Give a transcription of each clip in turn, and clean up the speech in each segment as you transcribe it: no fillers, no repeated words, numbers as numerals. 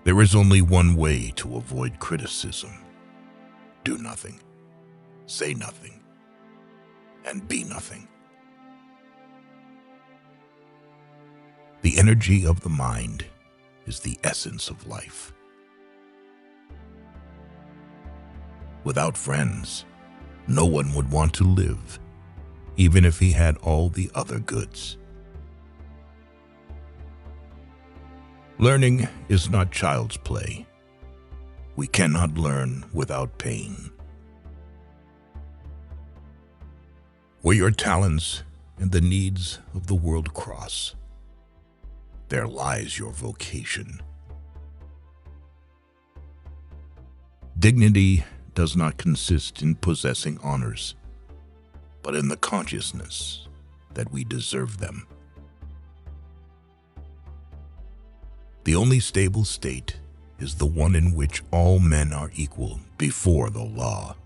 There is only one way to avoid criticism. Do nothing, say nothing, and be nothing. The energy of the mind is the essence of life. Without friends, no one would want to live, even if he had all the other goods. Learning is not child's play. We cannot learn without pain. Where your talents and the needs of the world cross, there lies your vocation. Dignity does not consist in possessing honors, but in the consciousness that we deserve them. The only stable state is the one in which all men are equal before the law.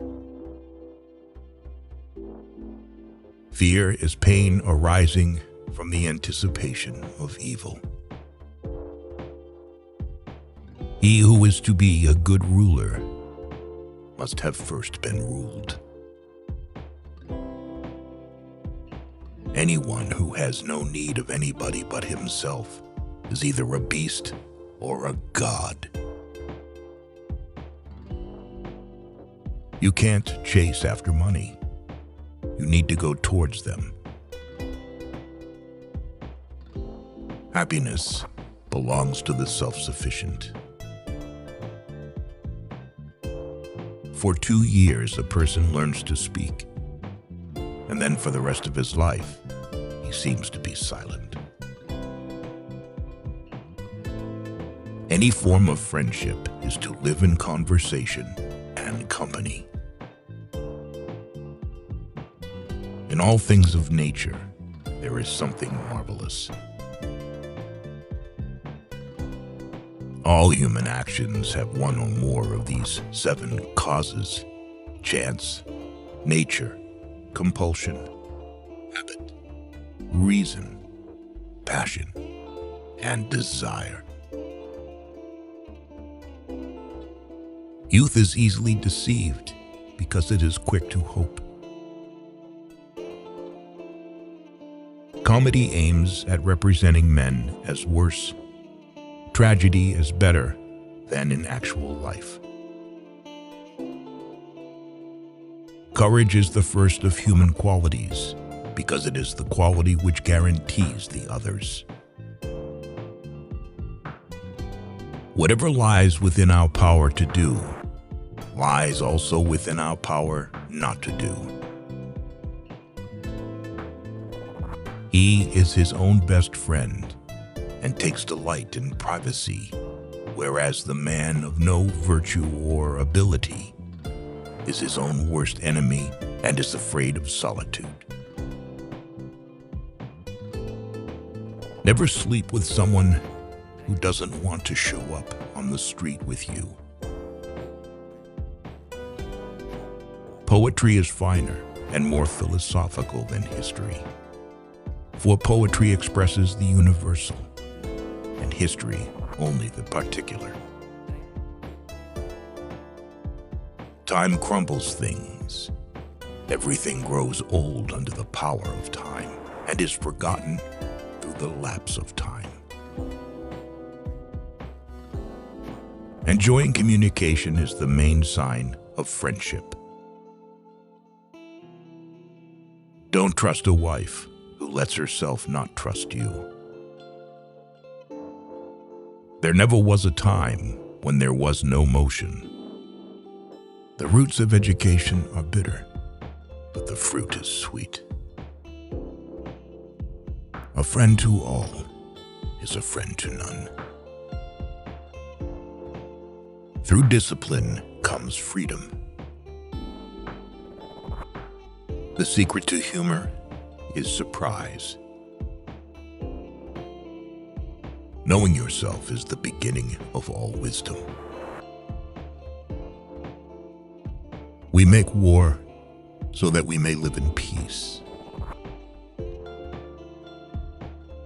Fear is pain arising from the anticipation of evil. He who is to be a good ruler must have first been ruled. Anyone who has no need of anybody but himself is either a beast or a god. You can't chase after money. You need to go towards them. Happiness belongs to the self-sufficient. For 2 years, a person learns to speak, and then for the rest of his life, he seems to be silent. Any form of friendship is to live in conversation and company. In all things of nature, there is something marvelous. All human actions have one or more of these 7 causes: chance, nature, compulsion, habit, reason, passion, and desire. Youth is easily deceived because it is quick to hope. Comedy aims at representing men as worse, tragedy as better than in actual life. Courage is the first of human qualities because it is the quality which guarantees the others. Whatever lies within our power to do, lies also within our power not to do. He is his own best friend and takes delight in privacy, whereas the man of no virtue or ability is his own worst enemy and is afraid of solitude. Never sleep with someone who doesn't want to show up on the street with you. Poetry is finer and more philosophical than history, for poetry expresses the universal, and history only the particular. Time crumbles things. Everything grows old under the power of time and is forgotten through the lapse of time. Enjoying communication is the main sign of friendship. Don't trust a wife who lets herself not trust you. There never was a time when there was no motion. The roots of education are bitter, but the fruit is sweet. A friend to all is a friend to none. Through discipline comes freedom. The secret to humor is surprise. Knowing yourself is the beginning of all wisdom. We make war so that we may live in peace.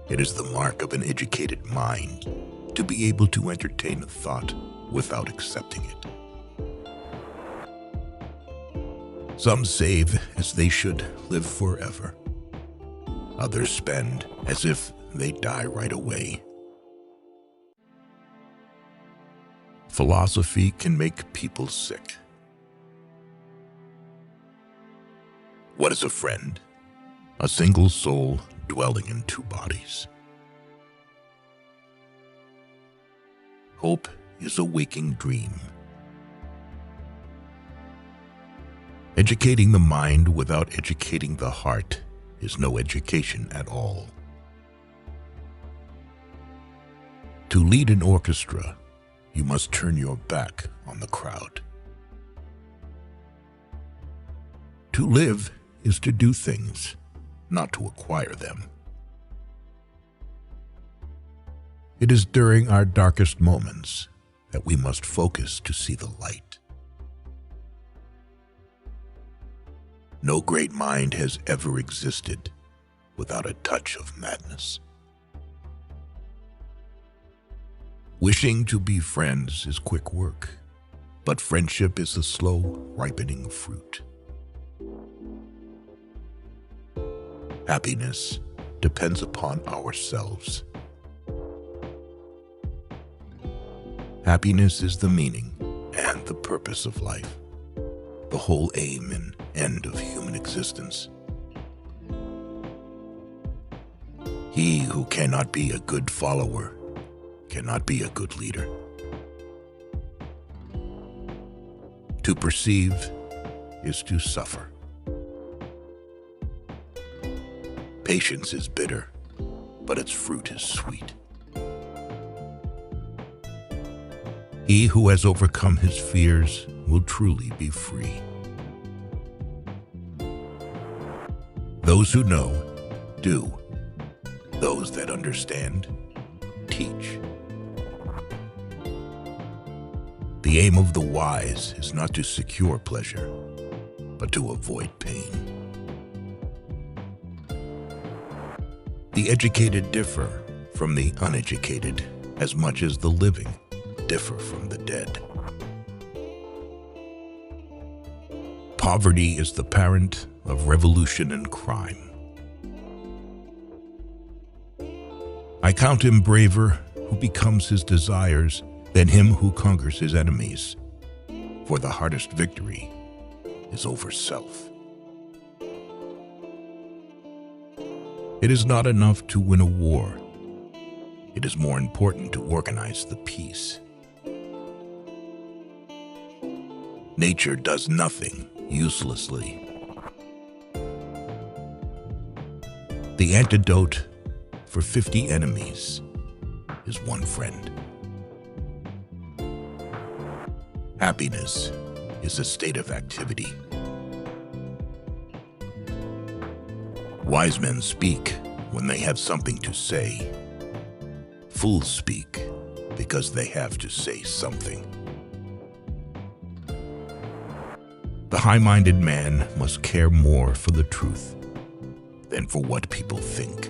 It is the mark of an educated mind to be able to entertain a thought without accepting it. Some save as they should live forever. Others spend as if they die right away. Philosophy can make people sick. What is a friend? A single soul dwelling in two bodies. Hope is a waking dream. Educating the mind without educating the heart is no education at all. To lead an orchestra, you must turn your back on the crowd. To live is to do things, not to acquire them. It is during our darkest moments that we must focus to see the light. No great mind has ever existed without a touch of madness. Wishing to be friends is quick work, but friendship is a slow, ripening fruit. Happiness depends upon ourselves. Happiness is the meaning and the purpose of life, the whole aim and end of human existence. He who cannot be a good follower cannot be a good leader. To perceive is to suffer. Patience is bitter, but its fruit is sweet. He who has overcome his fears will truly be free. Those who know, do. Those that understand, teach. The aim of the wise is not to secure pleasure, but to avoid pain. The educated differ from the uneducated as much as the living differ from the dead. Poverty is the parent of revolution and crime. I count him braver who becomes his desires than him who conquers his enemies, for the hardest victory is over self. It is not enough to win a war. It is more important to organize the peace. Nature does nothing uselessly. The antidote for 50 enemies is one friend. Happiness is a state of activity. Wise men speak when they have something to say. Fools speak because they have to say something. The high-minded man must care more for the truth than for what people think.